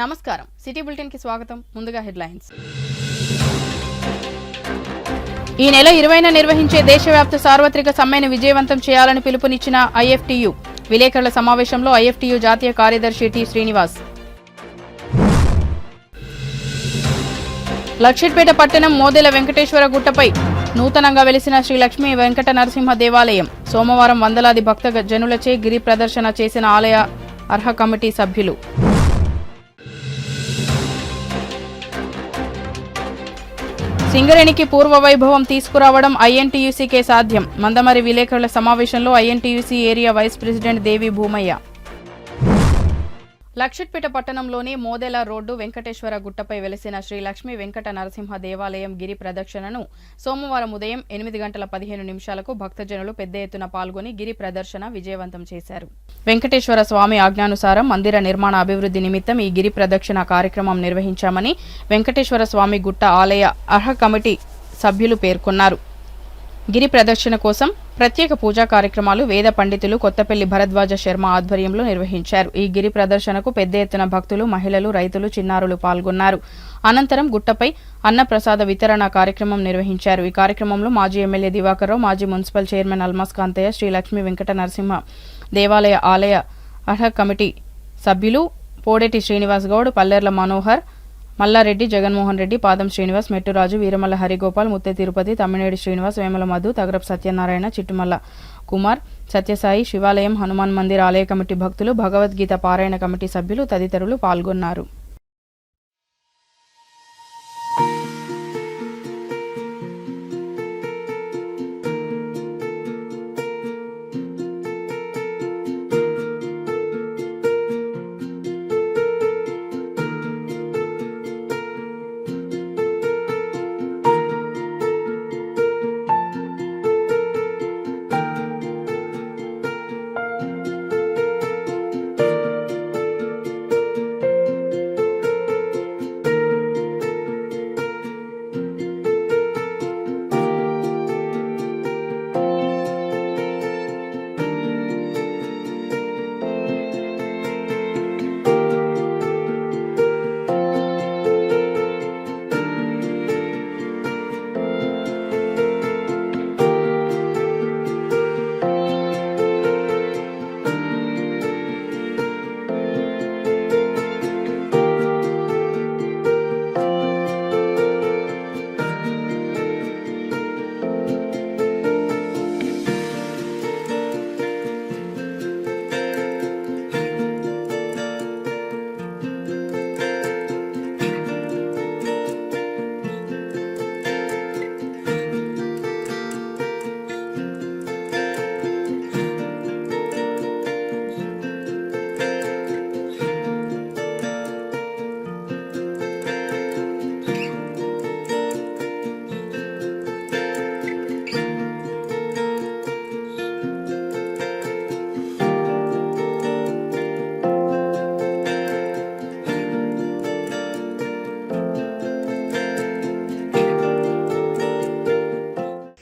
నమస్కారం city bulletin కి స్వాగతం. ముందుగా హెడ్లైన్స్. ఈ నెల 20న నిర్వహించే దేశవ్యాప్త సార్వత్రిక సమ్మెను విజయవంతం చేయాలని పిలుపునిచ్చిన ఐఎఫ్టీయూ. విలేకరుల సమావేశంలో ఐఎఫ్టీయూ జాతీయ కార్యదర్శి టి శ్రీనివాస్. లక్షిట్పేట పట్టణం మోదెల వెంకటేశ్వర గుట్టపై నూతనంగా వెలిసిన శ్రీ లక్ష్మీ వెంకట నరసింహ దేవాలయం. సోమవారం వందలాది భక్త జనులచే గిరి ప్రదర్శన చేసిన ఆలయ అర్హ కమిటీ సభ్యులు. సింగరేణికి పూర్వ వైభవం తీసుకురావడం ఐఎన్టీయూసీకే సాధ్యం. మందమరి విలేకరుల సమావేశంలో ఐఎన్టీయూసీ ఏరియా వైస్ ప్రెసిడెంట్ దేవి భూమయ్య. లక్షిట్పేట పట్టణంలోని మోదెల రోడ్డు వెంకటేశ్వర గుట్టపై వెలిసిన శ్రీ లక్ష్మీ వెంకట నరసింహ దేవాలయం గిరి ప్రదక్షిణను సోమవారం ఉదయం 8:15 భక్తజనులు పెద్ద ఎత్తున పాల్గొని గిరి ప్రదర్శన విజయవంతం చేశారు. వెంకటేశ్వర స్వామి ఆజ్ఞానుసారం మందిర నిర్మాణ అభివృద్ధి నిమిత్తం ఈ గిరి ప్రదక్షిణ కార్యక్రమం నిర్వహించామని వెంకటేశ్వర స్వామి గుట్ట ఆలయ అర్హ కమిటీ సభ్యులు పేర్కొన్నారు. గిరి ప్రదక్షిణ కోసం ప్రత్యేక పూజా కార్యక్రమాలు వేద పండితులు కొత్తపల్లి భరద్వాజ శర్మ ఆధ్వర్యంలో నిర్వహించారు. ఈ గిరి ప్రదర్శనకు పెద్ద ఎత్తున భక్తులు, మహిళలు, రైతులు, చిన్నారులు పాల్గొన్నారు. అనంతరం గుట్టపై అన్నప్రసాద వితరణ కార్యక్రమం నిర్వహించారు. ఈ కార్యక్రమంలో మాజీ ఎమ్మెల్యే దివాకర్రావు, మాజీ మున్సిపల్ చైర్మన్ అల్మాస్ కాంతయ్య, శ్రీ లక్ష్మీ వెంకట నరసింహ దేవాలయ ఆలయ అర్హ కమిటీ సభ్యులు పోడేటి శ్రీనివాస్ గౌడ్, పల్లెర్ల మనోహర్, మల్లారెడ్డి, జగన్మోహన్ రెడ్డి, పాదం శ్రీనివాస్, మెట్టురాజు, వీరమల్ల హరిగోపాల్, ముత్తే తిరుపతి, తమ్మినేడి శ్రీనివాస్, వేమల మధు, తగరపు సత్యనారాయణ, చిట్టుమల్ల కుమార్, సత్యసాయి, శివాలయం, హనుమాన్ మందిర్ ఆలయ కమిటీ భక్తులు, భగవద్గీత పారాయణ కమిటీ సభ్యులు తదితరులు పాల్గొన్నారు.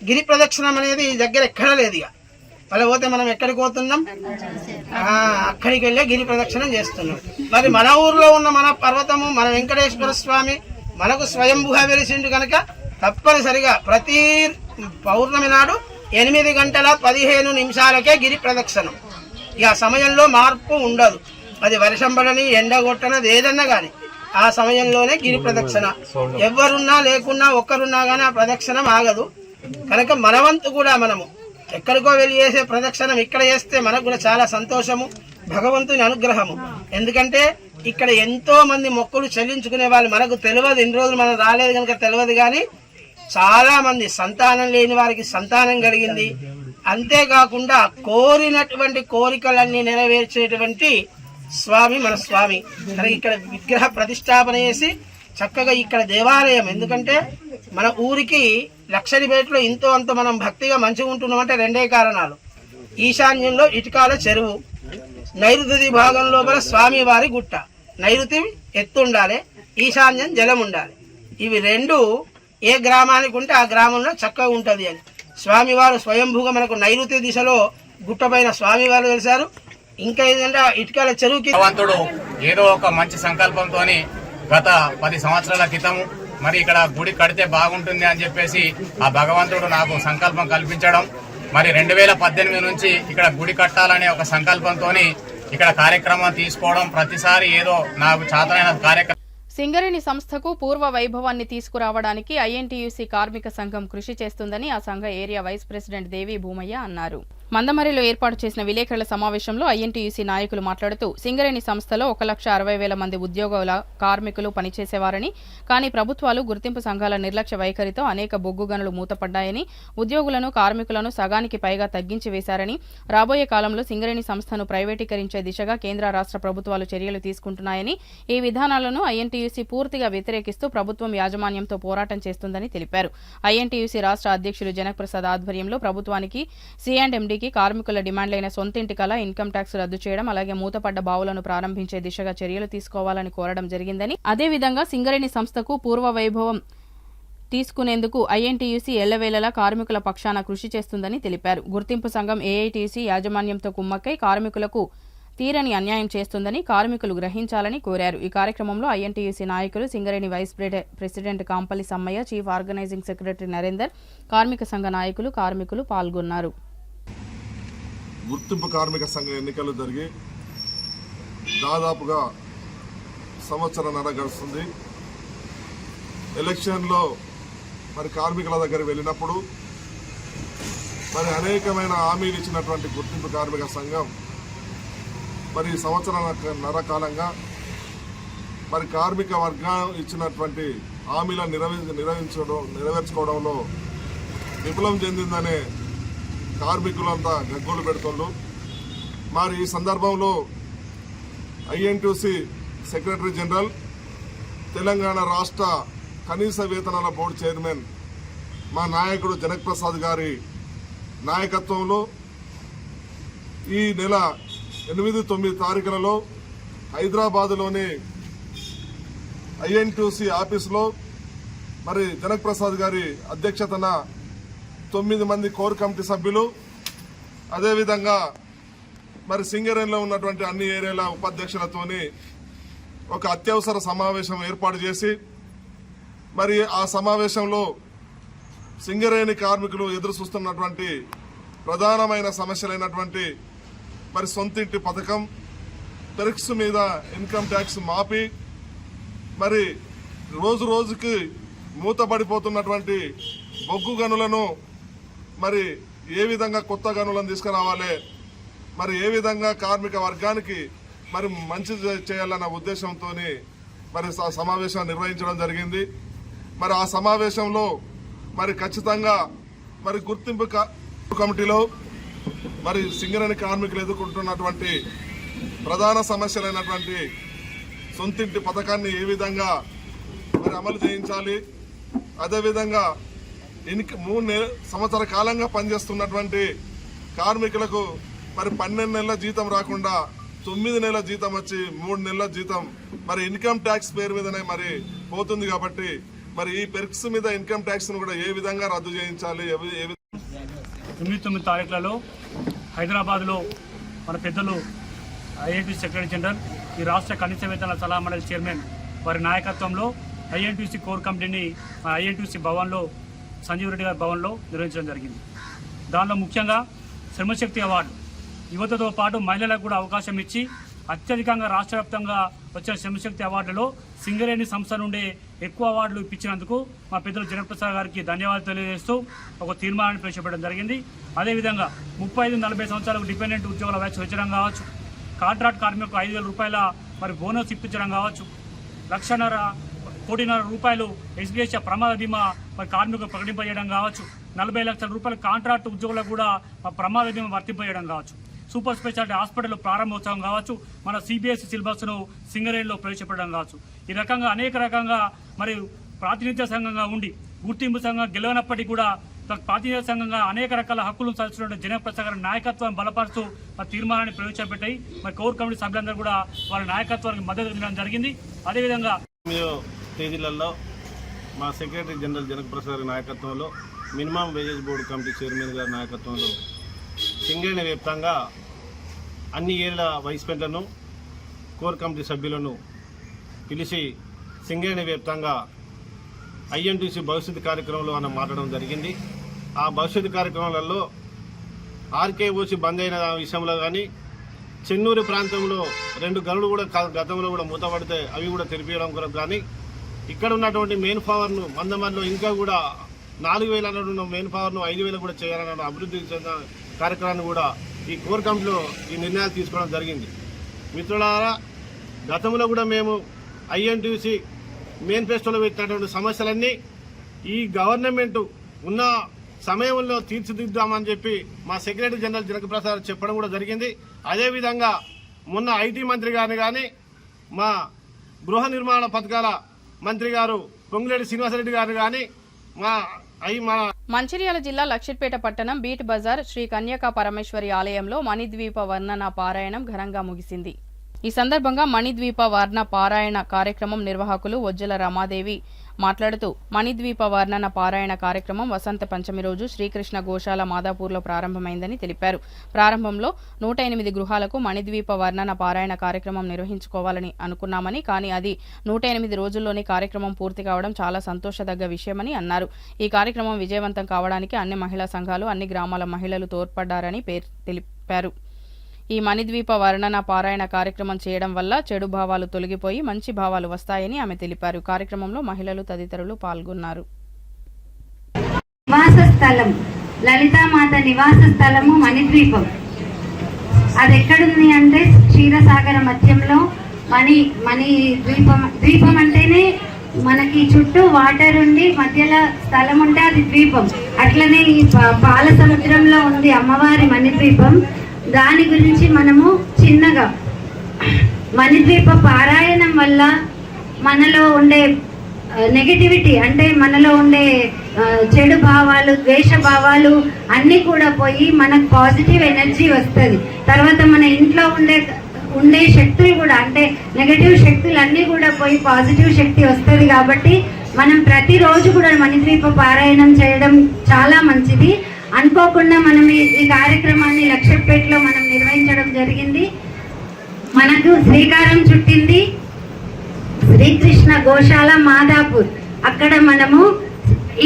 గిరి ప్రదక్షిణం అనేది దగ్గర ఎక్కడ లేదు. ఇక మళ్ళీ పోతే మనం ఎక్కడికి పోతున్నాం, అక్కడికి వెళ్ళే గిరి ప్రదక్షిణం చేస్తున్నాం. మరి మన ఊర్లో ఉన్న మన పర్వతము, మన వెంకటేశ్వర స్వామి మనకు స్వయంభూగా వెలిసిండు కనుక తప్పనిసరిగా ప్రతి పౌర్ణమి నాడు 8:15 గిరి ప్రదక్షిణం. ఇక సమయంలో మార్పు ఉండదు. అది వర్షం పడని, ఎండ కొట్టనది, ఏదన్నా కానీ ఆ సమయంలోనే గిరి ప్రదక్షిణ. ఎవరున్నా లేకున్నా ఒక్కరున్నా కానీ ఆ ప్రదక్షిణం ఆగదు. కనుక మనవంతు కూడా మనము ఎక్కడికో వెళ్ళి చేసే ప్రదక్షిణం ఇక్కడ చేస్తే మనకు కూడా చాలా సంతోషము, భగవంతుని అనుగ్రహము. ఎందుకంటే ఇక్కడ ఎంతో మంది మొక్కులు చెల్లించుకునే వాళ్ళు మనకు తెలియదు, ఇన్ని రోజులు మనం రాలేదు కనుక తెలియదు. కానీ చాలా మంది సంతానం లేని వారికి సంతానం కలిగింది. అంతేకాకుండా కోరినటువంటి కోరికలన్నీ నెరవేర్చేటువంటి స్వామి మన స్వామి. కనుక ఇక్కడ విగ్రహ ప్రతిష్టాపన చేసి చక్కగా ఇక్కడ దేవాలయం. ఎందుకంటే మన ఊరికి లక్షరిపేటలో ఇంతో అంత మనం భక్తిగా మంచిగా ఉంటున్నామంటే రెండే కారణాలు. ఈశాన్యంలో ఇటుకాల చెరువు, నైరుతి భాగం లోపల స్వామివారి గుట్ట. నైరుతి ఎత్తు ఉండాలి, ఈశాన్యం జలం ఉండాలి. ఇవి రెండు ఏ గ్రామానికి ఉంటే ఆ గ్రామంలో చక్కగా ఉంటుంది అని స్వామివారు స్వయంభూగా మనకు నైరుతి దిశలో గుట్టపైన స్వామివారు వెలిశారు. ఇంకా ఏంటంటే ఇటుకల చెరువుకి భగవంతుడు ఏదో ఒక మంచి సంకల్పంతోని గత 10 సంవత్సరాల క్రితం మరి ఇక్కడ గుడి కడితే బాగుంటుంది అని చెప్పేసి ఆ భగవంతుడు నాకు సంకల్పం కల్పించడం, మరి 2018 నుంచి ఇక్కడ గుడి కట్టాలనే ఒక సంకల్పంతోని ఇక్కడ కార్యక్రమం తీసుకోవడం, ప్రతిసారి ఏదో నాకు చేతనైన కార్యక్రమం. సింగరేణి సంస్థకు పూర్వ వైభవాన్ని తీసుకురావడానికి ఐఎన్టీయూసీ కార్మిక సంఘం కృషి చేస్తుందని ఆ సంఘ ఏరియా వైస్ ప్రెసిడెంట్ దేవి భూమయ్య అన్నారు. మందమరిలో ఏర్పాటు చేసిన విలేకరుల సమావేశంలో ఐఎన్టీయూసీ నాయకులు మాట్లాడుతూ సింగరేణి సంస్థలో 1,60,000 మంది ఉద్యోగుల కార్మికులు పనిచేసేవారని, కానీ ప్రభుత్వాలు గుర్తింపు సంఘాల నిర్లక్ష్య వైఖరితో అనేక బొగ్గు గనులు మూతపడ్డాయని, ఉద్యోగులను కార్మికులను సగానికి పైగా తగ్గించి వేశారని, రాబోయే కాలంలో సింగరేణి సంస్థను ప్రైవేటీకరించే దిశగా కేంద్ర రాష్ట్ర ప్రభుత్వాలు చర్యలు తీసుకుంటున్నాయని, ఈ విధానాలను ఐఎన్టీయూసీ పూర్తిగా వ్యతిరేకిస్తూ ప్రభుత్వం యాజమాన్యంతో పోరాటం చేస్తుందని తెలిపారు. ఐఎన్టీయూసీ రాష్ట్ర అధ్యక్షులు జనక్ ప్రసాద్ ఆధ్వర్యంలో ప్రభుత్వానికి C&MDకి కార్మికుల డిమాండ్లైన సొంతింటి కల ఇన్కమ్ ట్యాక్స్ రద్దు చేయడం, అలాగే మూతపడ్డ బావులను ప్రారంభించే దిశగా చర్యలు తీసుకోవాలని కోరడం జరిగిందని, అదేవిధంగా సింగరేణి సంస్థకు పూర్వ వైభవం తీసుకునేందుకు ఐఎన్టీయూసీ ఎల్లవేళలా కార్మికుల పక్షాన కృషి చేస్తుందని తెలిపారు. గుర్తింపు సంఘం ఏఐటీసీ యాజమాన్యంతో కుమ్మక్కై కార్మికులకు తీరని అన్యాయం చేస్తుందని కార్మికులు గ్రహించాలని కోరారు. ఈ కార్యక్రమంలో ఐఎన్టీయూసీ నాయకులు, Singareni vice president Kampalli Sammaiah, chief organising secretary Narender, కార్మిక సంఘ నాయకులు, కార్మికులు పాల్గొన్నారు. గుర్తింపు కార్మిక సంఘ ఎన్నికలు జరిగి దాదాపుగా సంవత్సరంన్నర గడుస్తుంది. ఎలక్షన్లో మరి కార్మికుల దగ్గర వెళ్ళినప్పుడు మరి అనేకమైన హామీలు ఇచ్చినటువంటి గుర్తింపు కార్మిక సంఘం మరి సంవత్సరంన్నర కాలంగా మరి కార్మిక వర్గం ఇచ్చినటువంటి హామీలను నెరవేర్చుకోవడంలో విఫలం చెందిందనే కార్మికులంతా గగ్గోలు పెడుతుండ్రు. మరి ఈ సందర్భంలో ఐఎన్టీయూసీ సెక్రటరీ జనరల్, తెలంగాణ రాష్ట్ర కనీస వేతనాల బోర్డు చైర్మన్ మా నాయకుడు జనక్ ప్రసాద్ గారి నాయకత్వంలో ఈ నెల 8-9 తారీఖులలో హైదరాబాదులోని ఐఎన్టీయూసీ ఆఫీసులో మరి జనక్ ప్రసాద్ గారి అధ్యక్షతన 9 మంది కోర్ కమిటీ సభ్యులు, అదేవిధంగా మరి సింగరేణిలో ఉన్నటువంటి అన్ని ఏరియాల ఉపాధ్యక్షులతోని ఒక అత్యవసర సమావేశం ఏర్పాటు చేసి మరి ఆ సమావేశంలో సింగరేణి కార్మికులు ఎదురు చూస్తున్నటువంటి ప్రధానమైన సమస్యలైనటువంటి మరి సొంతింటి పథకం, పెరిక్స్ మీద ఇన్కమ్ ట్యాక్స్ మాఫీ, మరి రోజు రోజుకి మూతపడిపోతున్నటువంటి బొగ్గు గనులను మరి ఏ విధంగా కొత్త గనులను తీసుకురావాలి, మరి ఏ విధంగా కార్మిక వర్గానికి మరి మంచి చేయాలన్న ఉద్దేశంతో మరి సమావేశం నిర్వహించడం జరిగింది. మరి ఆ సమావేశంలో మరి ఖచ్చితంగా మరి గుర్తింపు కమిటీలో మరి సింగరేణి కార్మికులు ఎదుర్కొంటున్నటువంటి ప్రధాన సమస్యలైనటువంటి సొంతింటి పథకాన్ని ఏ విధంగా మరి అమలు చేయించాలి, అదేవిధంగా 3 సంవత్సర కాలంగా పనిచేస్తున్నటువంటి కార్మికులకు మరి 12 నెలల జీతం రాకుండా 9 నెలల జీతం వచ్చి 3 నెలల జీతం మరి ఇన్కమ్ ట్యాక్స్ పేరు మీదనే మరి పోతుంది. కాబట్టి మరి ఈ పెర్క్స్ మీద ఇన్కమ్ ట్యాక్స్ ను కూడా ఏ విధంగా రద్దు చేయించాలి. 9 తారీఖులలో హైదరాబాద్లో మన పెద్దలు ఐఎన్టీయూసీ సెక్రటరీ జనరల్, ఈ రాష్ట్ర కనీస వేతనాల సలహా మండలి చైర్మన్ వారి నాయకత్వంలో ఐఎన్టీయూసీ కోర్ కమిటీని ఐఎన్టీయూసీ భవన్లో, సంజీవ్ రెడ్డి గారి భవన్లో నిర్వహించడం జరిగింది. దానిలో ముఖ్యంగా శ్రమశక్తి అవార్డు, యువతతో పాటు మహిళలకు కూడా అవకాశం ఇచ్చి అత్యధికంగా రాష్ట్ర వ్యాప్తంగా వచ్చిన శ్రమశక్తి అవార్డులో సింగరేణి సంస్థ నుండి ఎక్కువ అవార్డులు ఇప్పించినందుకు మా పెద్దలు జనప్రసాద్ గారికి ధన్యవాదాలు తెలియజేస్తూ ఒక తీర్మానాన్ని ప్రవేశపెట్టడం జరిగింది. అదేవిధంగా 35-40 సంవత్సరాలకు డిపెండెంట్ ఉద్యోగుల వయసు పెంచడం కావచ్చు, కాంట్రాక్ట్ కార్మికులకు 5,000 రూపాయల మరి బోనస్ ఇప్పించడం కావచ్చు, 1,50,000 కోటి రూపాయలు ఎస్బీఐ ప్రమాద బీమా మరి కార్మికులకు ప్రకటింపజేయడం కావచ్చు, 40 లక్షల రూపాయల కాంట్రాక్ట్ ఉద్యోగులకు కూడా ప్రమాద బీమా వర్తింపజేయడం కావచ్చు, సూపర్ స్పెషాలిటీ హాస్పిటల్ ప్రారంభోత్సవం కావచ్చు, మన సిబిఎస్ఈ సిలబస్ను సింగరేణిలో ప్రవేశపెట్టడం కావచ్చు. ఈ రకంగా అనేక రకంగా మరి ప్రాతినిధ్య సంఘంగా ఉండి గుర్తింపు సంఘం గెలవనప్పటికీ కూడా ప్రాతినిధ్య సంఘంగా అనేక రకాల హక్కులను సాధించిన జనప్రసాద్ గారి నాయకత్వాన్ని బలపరుస్తూ మరి తీర్మానాన్ని ప్రవేశపెట్టాయి. మరి కోర్ కమిటీ సభ్యులందరూ కూడా వారి నాయకత్వానికి మద్దతు ఇవ్వడం జరిగింది. అదేవిధంగా తేదీలలో మా సెక్రటరీ జనరల్ జనక్ ప్రసాద్ గారి నాయకత్వంలో, minimum wages board committee chairman గారి నాయకత్వంలో సింగరేణి వ్యాప్తంగా అన్ని ఏరియాల వైస్ ప్రెసిడెంట్లను కోర్ కమిటీ సభ్యులను పిలిచి సింగరేణి వ్యాప్తంగా ఐఎన్టీసీ భవిష్యత్తు కార్యక్రమంలో మనం మాట్లాడడం జరిగింది. ఆ భవిష్యత్తు కార్యక్రమాలలో ఆర్కేఓసి బంద్ అయిన విషయంలో కానీ చెన్నూరు ప్రాంతంలో 2 గనులు కూడా గతంలో కూడా మూతపడితే అవి కూడా తెరిపించడం కొరకు కానీ ఇక్కడ ఉన్నటువంటి మెయిన్ పవర్ను మందమరిలో ఇంకా కూడా 4,000 అన్న మెయిన్ పవర్ను 5,000 కూడా చేయాలన్న అభివృద్ధి చెందిన కార్యక్రమాన్ని కూడా ఈ కోర్ కమిటీలో ఈ నిర్ణయాలు తీసుకోవడం జరిగింది. మిత్రులారా, గతంలో కూడా మేము ఐఎన్టీసీ మేనిఫెస్టోలో పెట్టినటువంటి సమస్యలన్నీ ఈ గవర్నమెంట్ ఉన్న సమయంలో తీర్చిదిద్దామని చెప్పి మా సెక్రటరీ జనరల్ జనక ప్రసాద్ చెప్పడం కూడా జరిగింది. అదేవిధంగా మొన్న ఐటీ మంత్రి గారిని కానీ మా గృహ నిర్మాణ పథకాల మంత్రి గారు పొంగులేటి శ్రీనివాసరెడ్డి గారు కానీ మన మంచిర్యాల జిల్లా లక్షిట్పేట పట్టణం బీట్ బజార్ శ్రీ కన్యకా పరమేశ్వరి ఆలయంలో మణిద్వీప వర్ణన పారాయణం ఘనంగా ముగిసింది. ఈ సందర్భంగా మణిద్వీప వర్ణ పారాయణ కార్యక్రమం నిర్వాహకులు వజ్జల రమాదేవి మాట్లాడుతూ మణిద్వీప వర్ణన పారాయణ కార్యక్రమం వసంత పంచమి రోజు శ్రీకృష్ణ గోశాల మాదాపూర్లో ప్రారంభమైందని తెలిపారు. ప్రారంభంలో 108 గృహాలకు మణిద్వీప వర్ణన పారాయణ కార్యక్రమం నిర్వహించుకోవాలని అనుకున్నామని, కానీ అది 108 రోజుల్లోనే కార్యక్రమం పూర్తి కావడం చాలా సంతోషదగ్గ విషయమని అన్నారు. ఈ కార్యక్రమం విజయవంతం కావడానికి అన్ని మహిళా సంఘాలు, అన్ని గ్రామాల మహిళలు తోడ్పడ్డారని తెలిపారు. ఈ మణిద్వీప వర్ణన పారాయణ కార్యక్రమం చేయడం వల్ల చెడు భావాలు తొలగిపోయి మంచి భావాలు వస్తాయని ఆమె తెలిపారు. కార్యక్రమంలో మహిళలు తదితరులు పాల్గొన్నారు. నివాస స్థలం లలితామాత నివాస స్థలము మణిద్వీపం. అది ఎక్కడుంది అంటే క్షీరసాగర మధ్యంలో మణి ద్వీపం అంటేనే మనకి చుట్టూ వాటర్ ఉండి మధ్యలో స్థలం ఉంటే అది ద్వీపం. అట్లనే ఈ పాల సముద్రంలో ఉంది అమ్మవారి మణిద్వీపం. దాని గురించి మనము చిన్నగా మణిద్వీప పారాయణం వల్ల మనలో ఉండే నెగటివిటీ అంటే మనలో ఉండే చెడు భావాలు, ద్వేష భావాలు అన్నీ కూడా పోయి మనకు పాజిటివ్ ఎనర్జీ వస్తుంది. తర్వాత మన ఇంట్లో ఉండే శక్తులు కూడా అంటే నెగటివ్ శక్తులు అన్నీ కూడా పోయి పాజిటివ్ శక్తి వస్తుంది. కాబట్టి మనం ప్రతిరోజు కూడా మణిద్వీప పారాయణం చేయడం చాలా మంచిది. అనుకోకుండా మనం ఈ కార్యక్రమాన్ని లక్షపేటలో మనం నిర్వహించడం జరిగింది. మనకు శ్రీకారం చుట్టింది శ్రీకృష్ణ గోశాల మాదాపూర్. అక్కడ మనము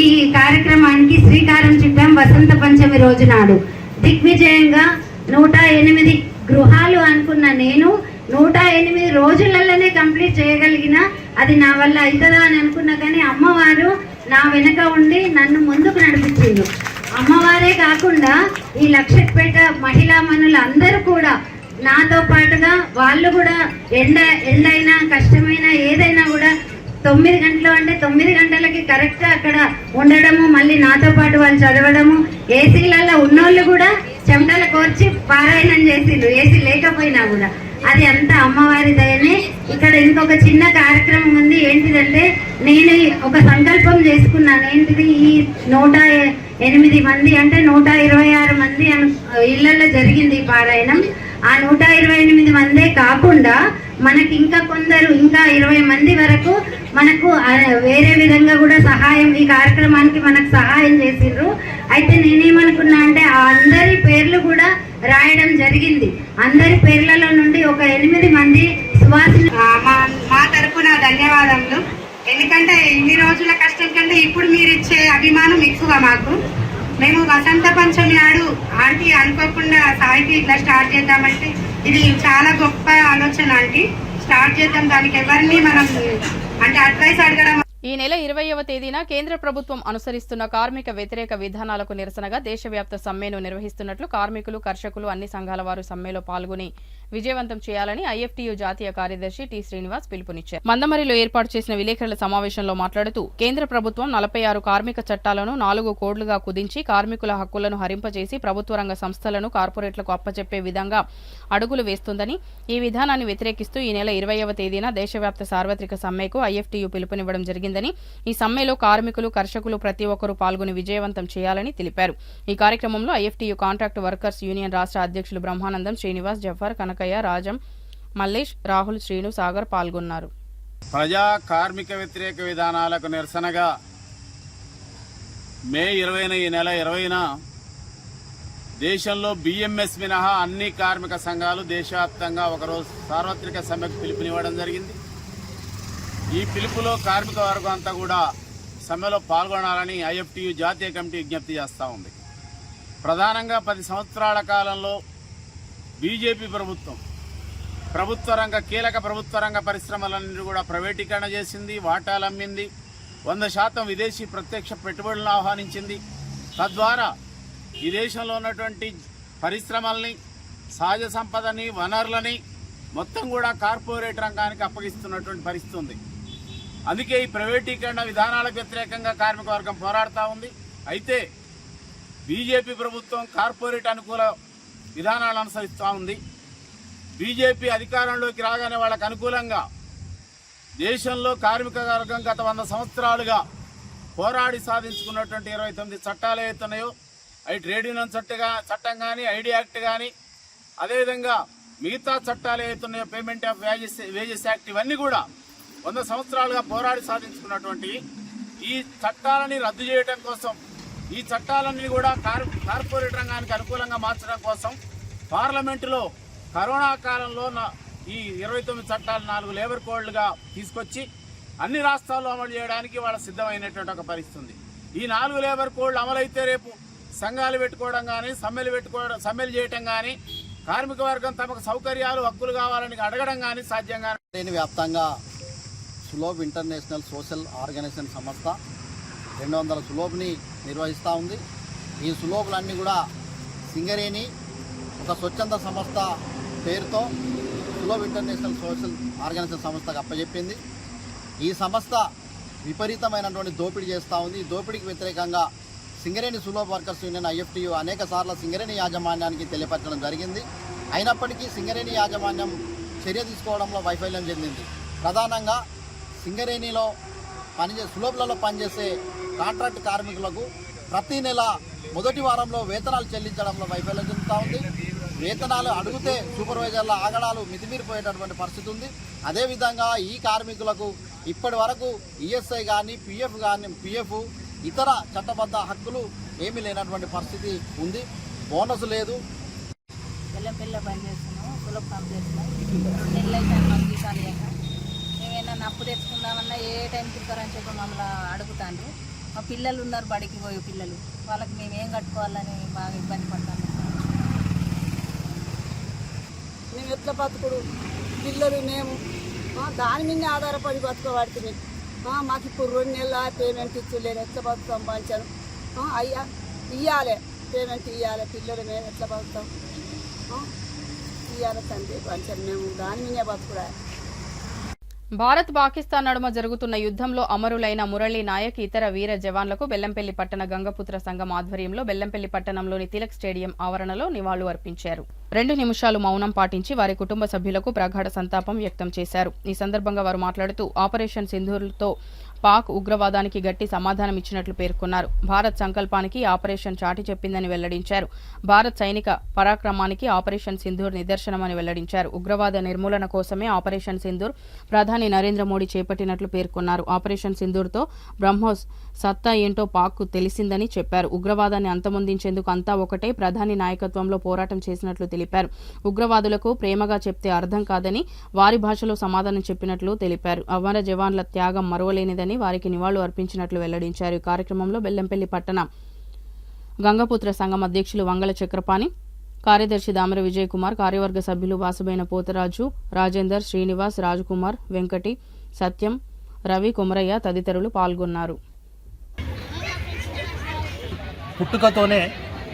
ఈ కార్యక్రమానికి శ్రీకారం చుట్టాం వసంత పంచమి రోజు నాడు. దిగ్విజయంగా 108 గృహాలు అనుకున్న నేను 108 రోజులలోనే కంప్లీట్ చేయగలిగిన. అది నా వల్ల అవుతుందా అని అనుకున్నా, కానీ అమ్మవారు నా వెనక ఉండి నన్ను ముందుకు నడిపించింది. అమ్మవారే కాకుండా ఈ లక్షపేట మహిళా మనులు అందరూ కూడా నాతో పాటుగా వాళ్ళు కూడా ఎండైనా కష్టమైనా ఏదైనా కూడా 9 గంటలు అంటే 9 గంటలకి కరెక్ట్గా అక్కడ ఉండడము, మళ్ళీ నాతో పాటు వాళ్ళు చదవడము. ఏసీలలో ఉన్నోళ్ళు కూడా చెమటలు కోర్చి పారాయణం చేసిండ్రు ఏసీ లేకపోయినా కూడా. అది అంతా అమ్మవారి దయనే. ఇక్కడ ఇంకొక చిన్న కార్యక్రమం ఉంది. ఏంటిదంటే నేను ఒక సంకల్పం చేసుకున్నాను. ఏంటిది, ఈ 108 మంది అంటే 126 మంది ఇళ్లలో జరిగింది ఈ పారాయణం. ఆ 128 మందే కాకుండా మనకి ఇంకా కొందరు ఇంకా 20 మంది వరకు మనకు వేరే విధంగా కూడా సహాయం ఈ కార్యక్రమానికి మనకు సహాయం చేసిండ్రు. అయితే నేనేమనుకున్నా అంటే ఆ అందరి పేర్లు కూడా రాయడం జరిగింది. అందరి పేర్లలో నుండి ఒక 8 మంది సువాసిని మా తరపున ధన్యవాదములు. ఎందుకంటే ఇన్ని రోజుల కష్టం కంటే ఇప్పుడు మీరు ఇచ్చే అభిమానం ఎక్కువ మాకు. మేము వసంత పంచమి నాడు ఆంటీ అనుకోకుండా సాహితీ ఇట్లా స్టార్ట్ చేద్దామంటే ఇది చాలా గొప్ప ఆలోచన ఆంటీ. స్టార్ట్ చేద్దాం, దానికి ఎవరిని మనం అంటే అడ్వైస్ అడగడం. ఈ నెల 20వ తేదీన కేంద్ర ప్రభుత్వం అనుసరిస్తున్న కార్మిక వ్యతిరేక విధానాలకు నిరసనగా దేశవ్యాప్త సమ్మెను నిర్వహిస్తున్నట్లు కార్మికులు, కర్షకులు అన్ని సంఘాల వారు సమ్మెలో పాల్గొని విజయవంతం చేయాలని ఐఎఫ్టీయూ జాతీయ కార్యదర్శి టి శ్రీనివాస్ పిలుపునిచ్చారు. మందమరిలో ఏర్పాటు చేసిన విలేకరుల సమావేశంలో మాట్లాడుతూ కేంద్ర ప్రభుత్వం 46 కార్మిక చట్టాలను 4 కోడ్లుగా కుదించి కార్మికుల హక్కులను హరింపజేసి ప్రభుత్వ రంగ సంస్థలను కార్పొరేట్లకు అప్పచెప్పే విధంగా అడుగులు వేస్తుందని, ఈ విధానాన్ని వ్యతిరేకిస్తూ ఈ నెల 20వ తేదీన దేశవ్యాప్త సార్వత్రిక సమ్మెకు ఐఎఫ్టీయూ పిలుపునివ్వడం జరిగింది. ఈ సమ్మెలో కార్మికులు, కర్షకులు ప్రతి ఒక్కరూ పాల్గొని విజయవంతం చేయాలని తెలిపారు. ఈ కార్యక్రమంలో ఐఎఫ్టీయూ కాంట్రాక్ట్ వర్కర్స్ యూనియన్ రాష్ట్ర అధ్యక్షులు బ్రహ్మానందం, శ్రీనివాస్, జఫర్, కనకయ్య, రాజం, మల్లేష్, రాహుల్, శ్రీను, సాగర్ పాల్గొన్నారు. ప్రజా కార్మిక వ్యతిరేక విధానాలకు నిరసనగా మే 20న ఈ నెల 20న దేశంలో బిఎంఎస్ మినహా అన్ని కార్మిక సంఘాలు దేశవ్యాప్తంగా ఒకరోజు సార్వత్రిక సమ్మెకు పిలుపునివ్వడం జరిగింది. ఈ పిలుపులో కార్మిక వర్గం అంతా కూడా సమ్మెలో పాల్గొనాలని ఐఎఫ్టియు జాతీయ కమిటీ విజ్ఞప్తి చేస్తూ ఉంది. ప్రధానంగా 10 సంవత్సరాల కాలంలో బీజేపీ ప్రభుత్వ రంగ కీలక ప్రభుత్వ రంగ పరిశ్రమలన్నీ కూడా ప్రైవేటీకరణ చేసింది, వాటాలు అమ్మింది, 100% విదేశీ ప్రత్యక్ష పెట్టుబడులను ఆహ్వానించింది. తద్వారా ఈ దేశంలో ఉన్నటువంటి పరిశ్రమల్ని, సహజ సంపదని, వనరులని మొత్తం కూడా కార్పొరేట్ రంగానికి అప్పగిస్తున్నటువంటి పరిస్థితి ఉంది. అందుకే ఈ ప్రైవేటీకరణ విధానాలకు వ్యతిరేకంగా కార్మిక వర్గం పోరాడుతూ ఉంది. అయితే బీజేపీ ప్రభుత్వం కార్పొరేట్ అనుకూల విధానాలు అనుసరిస్తూ ఉంది. బీజేపీ అధికారంలోకి రాగానే వాళ్ళకు అనుకూలంగా దేశంలో కార్మిక వర్గం గత 100 సంవత్సరాలుగా పోరాడి సాధించుకున్నటువంటి 29 చట్టాలు ఏవైతున్నాయో అవి ట్రేడ్ యూనియన్ చట్టం కానీ, ఐడి యాక్ట్ కానీ, అదేవిధంగా మిగతా చట్టాలు ఏవైతున్నాయో పేమెంట్ ఆఫ్ వేజెస్ యాక్ట్, ఇవన్నీ కూడా 100 సంవత్సరాలుగా పోరాడి సాధించుకున్నటువంటి ఈ చట్టాలని రద్దు చేయడం కోసం, ఈ చట్టాలన్నీ కూడా కార్పొరేట్ రంగానికి అనుకూలంగా మార్చడం కోసం పార్లమెంటులో కరోనా కాలంలో ఈ 29 చట్టాలు 4 లేబర్ కోడ్లుగా తీసుకొచ్చి అన్ని రాష్ట్రాల్లో అమలు చేయడానికి వాళ్ళ సిద్ధమైనటువంటి ఒక పరిస్థితి. ఈ 4 లేబర్ కోడ్లు అమలైతే రేపు సంఘాలు పెట్టుకోవడం కానీ, సమ్మెలు చేయటం కానీ, కార్మిక వర్గం తమకు సౌకర్యాలు, హక్కులు కావాలని అడగడం కానీ సాధ్యంగా వ్యాప్తంగా సులోబ్ ఇంటర్నేషనల్ సోషల్ ఆర్గనైజేషన్ సంస్థ 200 సులోబ్ని నిర్వహిస్తూ ఉంది. ఈ సులోబులన్నీ కూడా సింగరేణి ఒక స్వచ్ఛంద సంస్థ పేరుతో సులోబ్ ఇంటర్నేషనల్ సోషల్ ఆర్గనైజేషన్ సంస్థకు అప్పచెప్పింది. ఈ సంస్థ విపరీతమైనటువంటి దోపిడీ చేస్తూ ఉంది. ఈ దోపిడీకి వ్యతిరేకంగా సింగరేణి సులోబ్ వర్కర్స్ యూనియన్ ఐఎఫ్టియు అనేక సార్లు సింగరేణి యాజమాన్యానికి తెలియపరచడం జరిగింది. అయినప్పటికీ సింగరేణి యాజమాన్యం చర్య తీసుకోవడంలో వైఫల్యం చెందింది. ప్రధానంగా సింగరేణిలో సులోబ్లలో పనిచేసే కాంట్రాక్ట్ కార్మికులకు ప్రతి నెల మొదటి వారంలో వేతనాలు చెల్లించడంలో వైఫల్యం చెందుతూ ఉంది. వేతనాలు అడిగితే సూపర్వైజర్ల ఆగడాలు మితిమీరిపోయేటటువంటి పరిస్థితి ఉంది. అదేవిధంగా ఈ కార్మికులకు ఇప్పటి వరకు ఈఎస్ఐ కానీ, పిఎఫ్ ఇతర చట్టబద్ధ హక్కులు ఏమీ లేనటువంటి పరిస్థితి ఉంది. బోనస్ లేదు. బెల్లంపల్లిలో పనిచేస్తున్నాము సులభ్ కాంప్లెక్స్లో. నెలలైతే మాకు జీతాలు లేక ఏమైనా అప్పు తెచ్చుకుందామన్నా ఏ టైంకి ఇస్తారని చెప్పి మమ్మల్ని అడుగుతాను. మా పిల్లలు ఉన్నారు, బడికి పోయే పిల్లలు, వాళ్ళకి మేము ఏం కట్టుకోవాలని బాగా ఇబ్బంది పడతాను. మేము ఎట్లా బతుకుడు, పిల్లలు మేము దాని మీద ఆధారపడి బతుకోబడుతుంది. మాకు ఇప్పుడు 2 నెలల పేమెంట్ ఇచ్చలేదు, ఎట్లా బతుకుతాం పంచాను. అయ్యా ఇవ్వాలి, పేమెంట్ ఇవ్వాలి, పిల్లలు మేము ఎట్లా బతుకుతాం, ఇవ్వాలి తండ్రి పంచాను. మేము దాని మీదే బతుకుడా. భారత్ పాకిస్తాన్ నడుమ జరుగుతున్న యుద్ధంలో అమరులైన మురళీ నాయక్ ఇతర వీర జవాన్లకు బెల్లంపల్లి పట్టణ గంగపుత్ర సంఘం ఆధ్వర్యంలో బెల్లంపల్లి పట్టణంలోని తిలక్ స్టేడియం ఆవరణలో నివాళులు అర్పించారు. 2 నిమిషాలు మౌనం పాటించి వారి కుటుంబ సభ్యులకు ప్రగాఢ సంతాపం వ్యక్తం చేశారు. ఈ సందర్భంగా వారు మాట్లాడుతూ ఆపరేషన్ సింధూర్తో పాక్ ఉగ్రవాదానికి గట్టి సమాధానం ఇచ్చినట్లు పేర్కొన్నారు. భారత్ సంకల్పానికి ఆపరేషన్ చాటి చెప్పిందని వెల్లడించారు. భారత్ సైనిక పరాక్రమానికి ఆపరేషన్ సింధూర్ నిదర్శనమని వెల్లడించారు. ఉగ్రవాద నిర్మూలన కోసమే ఆపరేషన్ సింధూర్ ప్రధాని నరేంద్ర మోడీ చేపట్టినట్లు పేర్కొన్నారు. ఆపరేషన్ సింధూర్తో బ్రహ్మోస్ సత్తా ఏంటో పాక్కు తెలిసిందని చెప్పారు. ఉగ్రవాదాన్ని అంతమొందించేందుకు అంతా ఒకటే ప్రధాని నాయకత్వంలో పోరాటం చేసినట్లు తెలిపారు. ఉగ్రవాదులకు ప్రేమగా చెప్తే అర్థం కాదని వారి భాషలో సమాధానం చెప్పినట్లు తెలిపారు. అమర జవాన్ల త్యాగం మరువలేనిదని వారికి నివాళులు అర్పించినట్లు వెల్లడించారు. ఈ కార్యక్రమంలో బెల్లంపల్లి పట్టణ గంగపుత్ర సంఘం అధ్యక్షులు వంగల చక్రపాణి, కార్యదర్శి దామర విజయ్ కుమార్, కార్యవర్గ సభ్యులు వాసుబైన పోతరాజు, రాజేందర్, శ్రీనివాస్, రాజకుమార్, వెంకటి, సత్యం, రవి, కుమరయ్య తదితరులు పాల్గొన్నారు. పుట్టుకతోనే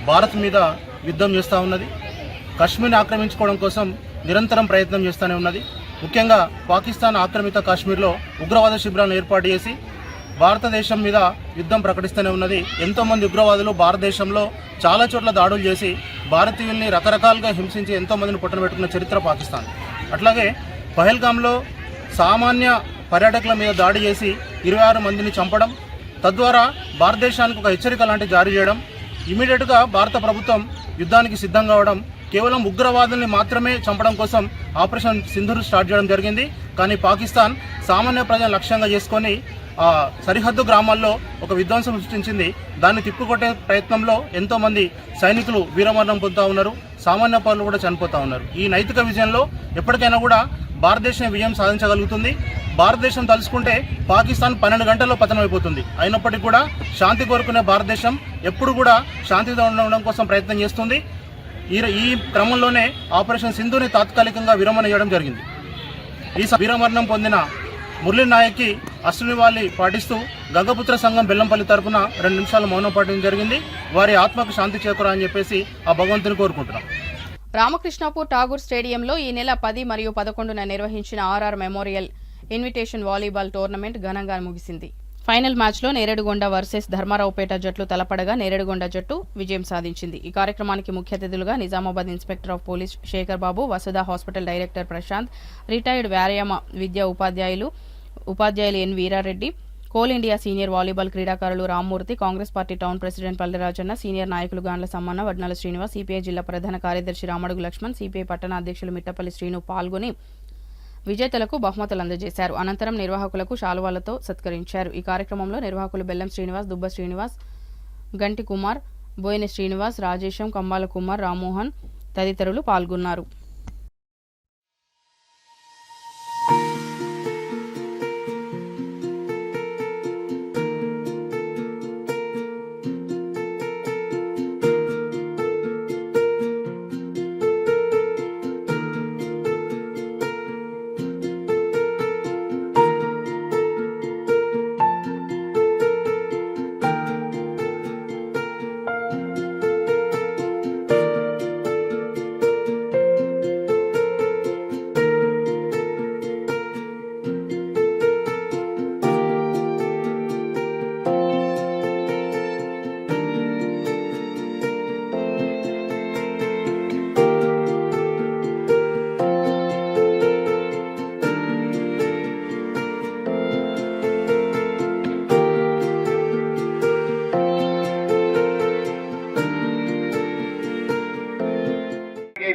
భారత్ మీద యుద్ధం చేస్తూ ఉన్నది. కశ్మీర్ని ఆక్రమించుకోవడం కోసం నిరంతరం ప్రయత్నం చేస్తూనే ఉన్నది. ముఖ్యంగా పాకిస్తాన్ ఆక్రమిత కాశ్మీర్లో ఉగ్రవాద శిబిరాలను ఏర్పాటు చేసి భారతదేశం మీద యుద్ధం ప్రకటిస్తూనే ఉన్నది. ఎంతోమంది ఉగ్రవాదులు భారతదేశంలో చాలా చోట్ల దాడులు చేసి భారతీయుల్ని రకరకాలుగా హింసించి ఎంతోమందిని పొట్టన పెట్టుకున్న చరిత్ర పాకిస్తాన్. అట్లాగే పహల్గామ్లో సామాన్య పర్యాటకుల మీద దాడి చేసి 26 మందిని చంపడం, తద్వారా భారతదేశానికి ఒక హెచ్చరిక లాంటి జారీ చేయడం, ఇమీడియట్గా భారత ప్రభుత్వం యుద్ధానికి సిద్ధం కావడం, కేవలం ఉగ్రవాదుల్ని మాత్రమే చంపడం కోసం ఆపరేషన్ సింధూర్ స్టార్ట్ చేయడం జరిగింది. కానీ పాకిస్తాన్ సామాన్య ప్రజలను లక్ష్యంగా చేసుకొని ఆ సరిహద్దు గ్రామాల్లో ఒక విధ్వంసం సృష్టించింది. దాన్ని తిప్పుకొట్టే ప్రయత్నంలో ఎంతోమంది సైనికులు వీరమరణం పొందుతూ ఉన్నారు, సామాన్య పౌరులు కూడా చనిపోతూ ఉన్నారు. ఈ నైతిక విజయంలో ఎప్పటికైనా కూడా భారతదేశం విజయం సాధించగలుగుతుంది. భారతదేశం తలుచుకుంటే పాకిస్తాన్ 12 గంటల్లో పతనమైపోతుంది. అయినప్పటికీ కూడా శాంతి కోరుకునే భారతదేశం ఎప్పుడు కూడా శాంతితో ఉండడం కోసం ప్రయత్నం చేస్తుంది. ఈ క్రమంలోనే ఆపరేషన్ సింధుని తాత్కాలికంగా విరమణ చేయడం జరిగింది. ఈ వీరమరణం పొందిన మురళీ నాయక్కి అశ్రునివాళి పాటిస్తూ గంగపుత్ర సంఘం బెల్లంపల్లి తరఫున 2 నిమిషాలు మౌనం పాటించడం జరిగింది. వారి ఆత్మకు శాంతి చేకూరా అని చెప్పేసి ఆ భగవంతుని కోరుకుంటున్నాం. రామకృష్ణాపూర్ ఠాగూర్ స్టేడియంలో ఈ నెల 10 మరియు 11న నిర్వహించిన RR memorial invitation volleyball tournament ఘనంగా ముగిసింది. ఫైనల్ మ్యాచ్లో నేరేడుగొండ వర్సెస్ ధర్మారావుపేట జట్లు తలపడగా నేరేడుగొండ జట్టు విజయం సాధించింది. ఈ కార్యక్రమానికి ముఖ్య అతిథులుగా Nizamabad inspector of police Shekhar Babu, Vasudha hospital director Prashanth, retired వ్యాయామ విద్యా ఉపాధ్యాయులు N Veera Reddy, Coal India senior volleyball క్రీడాకారులు Rammurthy, Congress party town president Pallerajanna, senior నాయకులు గాండ్ల సమ్మన్న, వడ్నాల శ్రీనివాస్, సిపిఐ జిల్లా ప్రధాన కార్యదర్శి రామడుగు లక్ష్మణ్, సిపిఐ పట్టణ అధ్యక్షులు మిట్టపల్లి శ్రీను పాల్గొని విజేతలకు బహుమతులు అందజేశారు. అనంతరం నిర్వాహకులకు శాలువాలతో సత్కరించారు. ఈ కార్యక్రమంలో నిర్వాహకులు బెల్లం శ్రీనివాస్, దుబ్బ శ్రీనివాస్, గంటి కుమార్, బోయిన శ్రీనివాస్, రాజేశం, కంబాల కుమార్, రామ్మోహన్ తదితరులు పాల్గొన్నారు.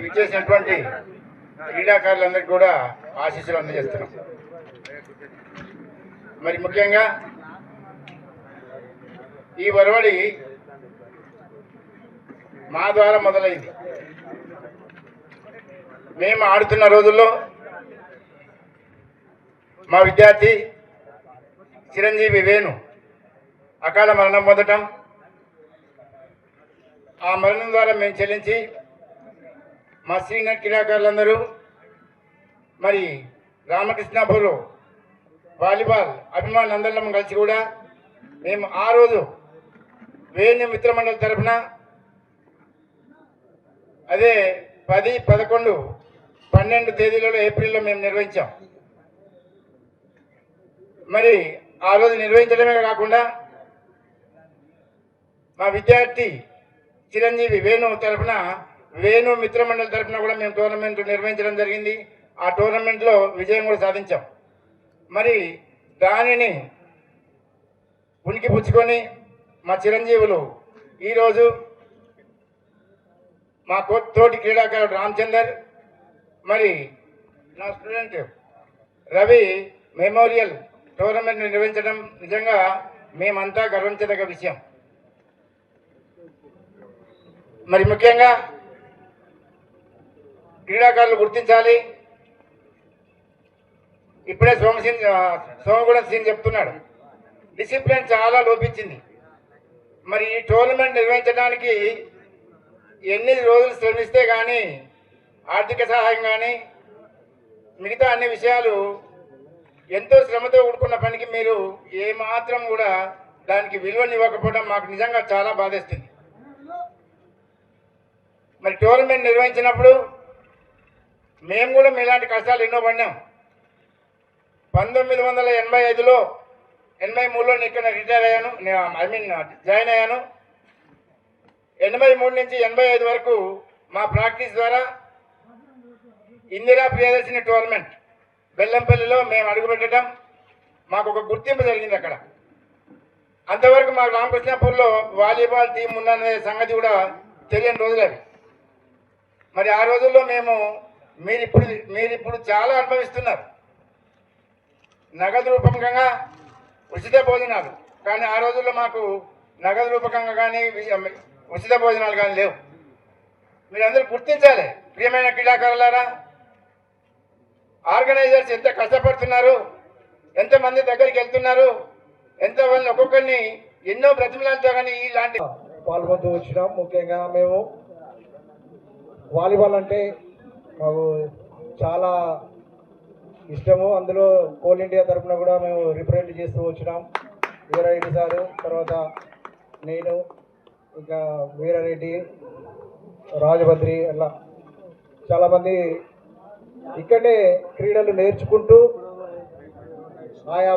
విచ్చేసినటువంటి క్రీడాకారులందరికీ కూడా ఆశీస్సులు అందజేస్తున్నాం. మరి ముఖ్యంగా ఈ వరవడి మా ద్వారా మొదలైంది. మేము ఆడుతున్న రోజుల్లో మా విద్యార్థి చిరంజీవి వేణు అకాల మరణం పొందటం, ఆ మరణం ద్వారా మేము చెల్లించి మా సీనియర్ క్రీడాకారులందరూ మరి రామకృష్ణాపూర్ వాలీబాల్ అభిమానులందరం కలిసి కూడా మేము ఆ రోజు వేణు మిత్రమండలి తరఫున అదే 10, 11, 12 తేదీలలో ఏప్రిల్లో మేము నిర్వహించాం. మరి ఆ రోజు నిర్వహించడమే కాకుండా మా విద్యార్థి చిరంజీవి వేణు తరఫున వేణు మిత్రమండలి తరఫున కూడా మేము టోర్నమెంట్ నిర్వహించడం జరిగింది. ఆ టోర్నమెంట్లో విజయం కూడా సాధించాం. మరి దానిని ఉనికి పుచ్చుకొని మా చిరంజీవులు ఈరోజు మా తోటి క్రీడాకారుడు రామచందర్, మరి నా స్టూడెంట్ రవి మెమోరియల్ టోర్నమెంట్ నిర్వహించడం నిజంగా మేమంతా గర్వించదగ్గ విషయం. మరి ముఖ్యంగా క్రీడాకారులు గుర్తించాలి. ఇప్పుడే సోమగూడ సీన్ చెప్తున్నాడు, డిసిప్లిన్ చాలా లోపించింది. మరి ఈ టోర్నమెంట్ నిర్వహించడానికి ఎన్ని రోజులు శ్రమిస్తే కానీ ఆర్థిక సహాయం కానీ మిగతా అన్ని విషయాలు ఎంతో శ్రమతో కూడుకున్న పనికి మీరు ఏమాత్రం కూడా దానికి విలువనివ్వకపోవడం మాకు నిజంగా చాలా బాధేస్తుంది. మరి టోర్నమెంట్ నిర్వహించినప్పుడు మేము కూడా మీలాంటి కష్టాలు ఎన్నో పడినాం. 1985లో 83లో ఇక్కడ రిటైర్ అయ్యాను, జాయిన్ అయ్యాను. 83 నుంచి 85 వరకు మా ప్రాక్టీస్ ద్వారా ఇందిరా ప్రియదర్శిని టోర్నమెంట్ బెల్లంపల్లిలో మేము అడుగుపెట్టడం మాకు ఒక గుర్తింపు జరిగింది అక్కడ. అంతవరకు మాకు రామకృష్ణాపూర్లో వాలీబాల్ టీం ఉందనే సంగతి కూడా తెలియని రోజులు అవి. మరి ఆ రోజుల్లో మీరిప్పుడు చాలా అనుభవిస్తున్నారు. నగదు రూపంగా ఉచిత భోజనాలు. కానీ ఆ రోజుల్లో మాకు నగదు రూపకంగా కానీ ఉచిత భోజనాలు కానీ లేవు. మీరందరూ గుర్తించాలి ప్రియమైన క్రీడాకారులారా, ఆర్గనైజర్స్ ఎంత కష్టపడుతున్నారు, ఎంతమంది దగ్గరికి వెళ్తున్నారు, ఎంతమంది ఒక్కొక్కరిని ఎన్నో బ్రతిమలాలతో కానీ ఇలాంటి పాల్గొంటూ వచ్చినాం. ముఖ్యంగా మేము వాలీబాల్ అంటే మాకు చాలా ఇష్టము. అందులో కోల్ ఇండియా తరఫున కూడా మేము రిప్రజెంట్ చేస్తూ వచ్చినాం. వీరారెడ్డి సారు, తర్వాత నేను, ఇంకా వీరారెడ్డి, రాజభద్రి, అట్లా చాలామంది ఇక్కడే క్రీడలు నేర్చుకుంటూ ఆయా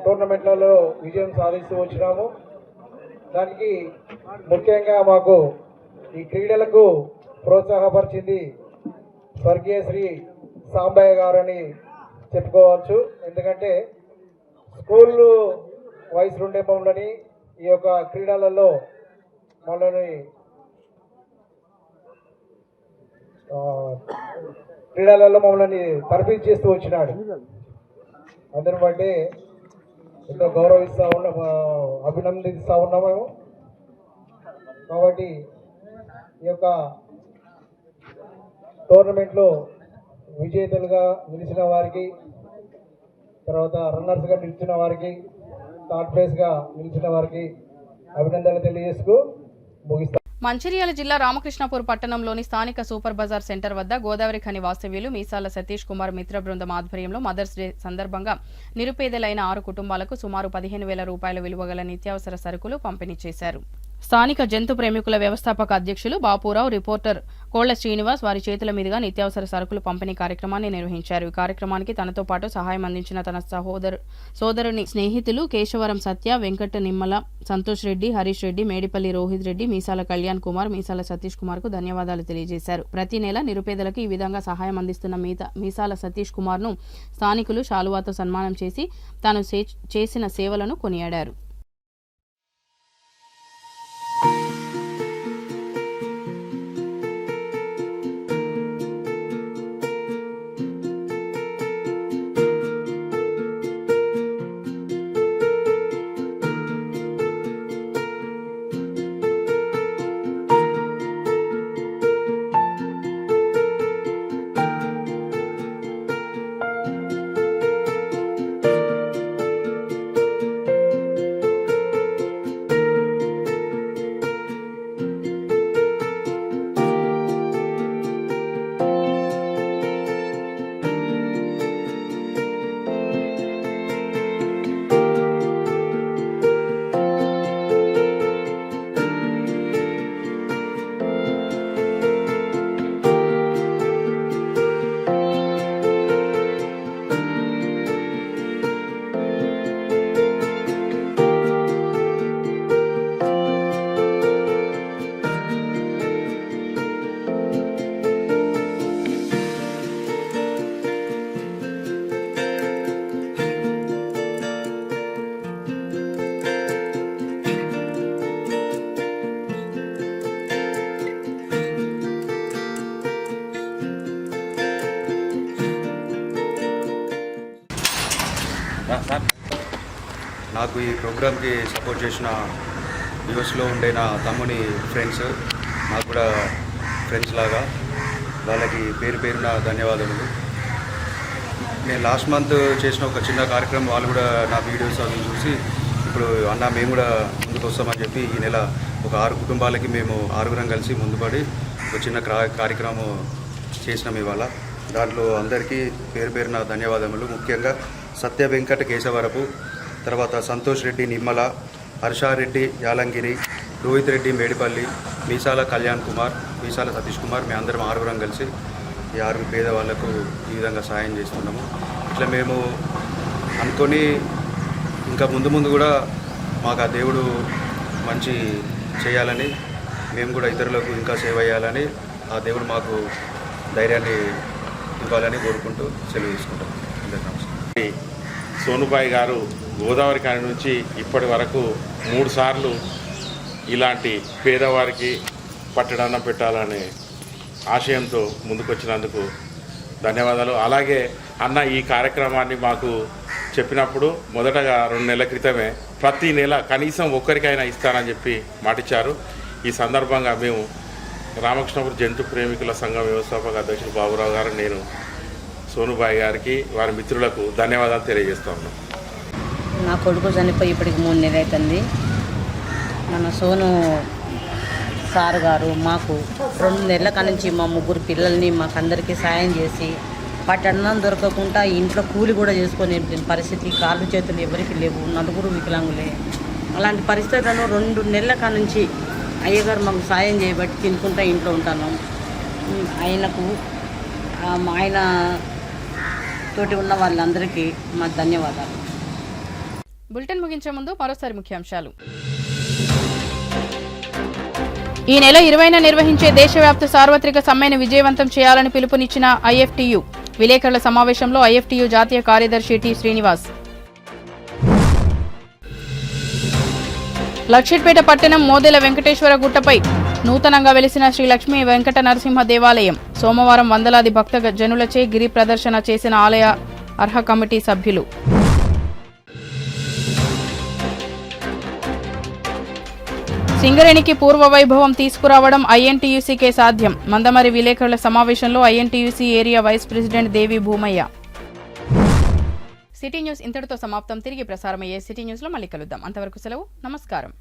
టోర్నమెంట్లలో విజయం సాధిస్తూ వచ్చినాము. దానికి ముఖ్యంగా మాకు ఈ క్రీడలకు ప్రోత్సాహపరిచింది స్వర్గీయ శ్రీ సాంబయ్య గారని చెప్పుకోవచ్చు. ఎందుకంటే స్కూల్ వయసు నుండే మమ్మల్ని ఈ యొక్క క్రీడలలో మమ్మల్ని తరబీదు చేస్తూ వచ్చినాడు. అందరిని బట్టి ఎంతో గౌరవిస్తూ ఉన్నాం, అభినందిస్తూ ఉన్నాం మేము. కాబట్టి ఈ యొక్క టోర్నమెంట్లో విజేతలుగా నిలిచిన వారికి, తర్వాత రన్నర్స్గా నిలిచిన వారికి, థర్డ్ ప్లేస్గా నిలిచిన వారికి అభినందనలు తెలియజేస్తూ ముగిస్తాం. మంచిర్యాల జిల్లా రామకృష్ణపూర్ పట్టణంలోని స్థానిక సూపర్ బజార్ సెంటర్ వద్ద గోదావరి ఖని వాస్తవ్యులు మీసాల సతీష్ కుమార్ మిత్ర బృందం ఆధ్వర్యంలో మదర్స్ డే సందర్భంగా నిరుపేదలైన 6 కుటుంబాలకు సుమారు 15,000 రూపాయల విలువ గల నిత్యావసర సరుకులు పంపిణీ చేశారు. స్థానిక జంతు ప్రేమికుల వ్యవస్థాపక అధ్యక్షులు బాపురావు, రిపోర్టర్ కోళ్ల శ్రీనివాస్ వారి చేతుల మీదుగా నిత్యావసర సరుకులు పంపిణీ కార్యక్రమాన్ని నిర్వహించారు. ఈ కార్యక్రమానికి తనతో పాటు సహాయం అందించిన తన సోదరుని స్నేహితులు కేశవరం సత్య, వెంకట నిమ్మల, సంతోష్ రెడ్డి, హరీష్ రెడ్డి, మేడిపల్లి రోహిత్ రెడ్డి, మీసాల కళ్యాణ్ కుమార్, మీసాల సతీష్ కుమార్ కు ధన్యవాదాలు తెలియజేశారు. ప్రతి నెల నిరుపేదలకు ఈ విధంగా సహాయం అందిస్తున్న మీసాల సతీష్ కుమార్ ను స్థానికులు శాలువాతో సన్మానం చేసి తాను చేసిన సేవలను కొనియాడారు. నాకు ఈ ప్రోగ్రామ్కి సపోర్ట్ చేసిన యూఎస్లో ఉండే నా తమ్ముని ఫ్రెండ్స్, నాకు కూడా ఫ్రెండ్స్ లాగా, వాళ్ళకి పేరు పేరున ధన్యవాదములు. నేను లాస్ట్ మంత్ చేసిన ఒక చిన్న కార్యక్రమం, వాళ్ళు కూడా నా వీడియోస్ అవి చూసి ఇప్పుడు అన్న మేము కూడా ముందుకు వస్తామని చెప్పి ఈ నెల ఒక 6 కుటుంబాలకి మేము 6గురం కలిసి ముందుపడి ఒక చిన్న కార్యక్రమం చేసినాం ఇవాళ. దాంట్లో అందరికీ పేరు పేరున ధన్యవాదములు. ముఖ్యంగా సత్య వెంకట కేశవరపు, తర్వాత సంతోష్ రెడ్డి నిమ్మల, హర్షారెడ్డి యాలంగిరి, రోహిత్ రెడ్డి మేడిపల్లి, మీసాల కళ్యాణ్ కుమార్, మీసాల సతీష్ కుమార్, మేము అందరం 6గురం కలిసి ఈ 6 పేదవాళ్లకు ఈ విధంగా సాయం చేస్తున్నాము. ఇట్లా మేము అనుకొని ఇంకా ముందు ముందు కూడా మాకు ఆ దేవుడు మంచి చేయాలని, మేము కూడా ఇతరులకు ఇంకా సేవ చేయాలని ఆ దేవుడు మాకు ధైర్యాన్ని ఇవ్వాలని కోరుకుంటూ సెలవు తీసుకుంటాం. అందరికీ నమస్కారం. సోనుబాయి గారు గోదావరి ఖని నుంచి ఇప్పటి వరకు 3 సార్లు ఇలాంటి పేదవారికి పట్టడన్న పెట్టాలనే ఆశయంతో ముందుకొచ్చినందుకు ధన్యవాదాలు. అలాగే అన్న ఈ కార్యక్రమాన్ని మాకు చెప్పినప్పుడు మొదటగా 2 నెలల క్రితమే ప్రతి నెల కనీసం ఒక్కరికైనా ఇస్తానని చెప్పి మాటిచ్చారు. ఈ సందర్భంగా మేము రామకృష్ణపురం జంతు ప్రేమికుల సంఘం వ్యవస్థాపక అధ్యక్షుడు బాబురావు గారు, నేను సోనుబాయి గారికి వారి మిత్రులకు ధన్యవాదాలు తెలియజేస్తా ఉన్నాం. నా కొడుకు చనిపోయి ఇప్పటికి 3 నెలలు అవుతుంది. మన సోను సార్ గారు మాకు 2 నెలల కానుంచి మా 3 పిల్లల్ని మాకందరికీ సాయం చేసి పట్టణం దొరకకుండా ఇంట్లో కూలి కూడా చేసుకొని పరిస్థితి, కాళ్ళు చేతులు ఎవరికి లేవు, 4 వికలాంగులే. అలాంటి పరిస్థితులను 2 నెలల కానుంచి అయ్యగారు మాకు సాయం చేయబట్టి తినుకుంటా ఇంట్లో ఉంటాను. ఆయనకు ఆయన తోటి ఉన్న వాళ్ళందరికీ మా ధన్యవాదాలు. బులెటిన్ ముగించే ముందు మరోసారి ముఖ్యాంశాలు. ఈ నెల 20న నిర్వహించే దేశవ్యాప్త సార్వత్రిక సమ్మెను విజయవంతం చేయాలని పిలుపునిచ్చిన ఐఎఫ్టీయూ. విలేకరుల సమావేశంలో ఐఎఫ్టీయూ జాతీయ కార్యదర్శి టి శ్రీనివాస్. లక్షిట్పేట పట్టణం మోదెల వెంకటేశ్వర గుట్టపై నూతనంగా వెలిసిన శ్రీ లక్ష్మీ వెంకట నరసింహ దేవాలయం. సోమవారం వందలాది భక్త జనులచే గిరి ప్రదర్శన చేసిన ఆలయ అర్హ కమిటీ సభ్యులు. సింగరేణికి పూర్వ వైభవం తీసుకురావడం ఐఎన్టీయూసీకే సాధ్యం. మందమరి విలేకరుల సమావేశంలో ఐఎన్టీయూసీ ఏరియా వైస్ ప్రెసిడెంట్ దేవి భూమయ్య. సిటీ న్యూస్ ఇంతటితో సమాప్తం. తిరిగి ప్రసారమయ్యే సిటీ న్యూస్లో మళ్ళీ కలుద్దాం. అంతవరకు సెలవు. నమస్కారం.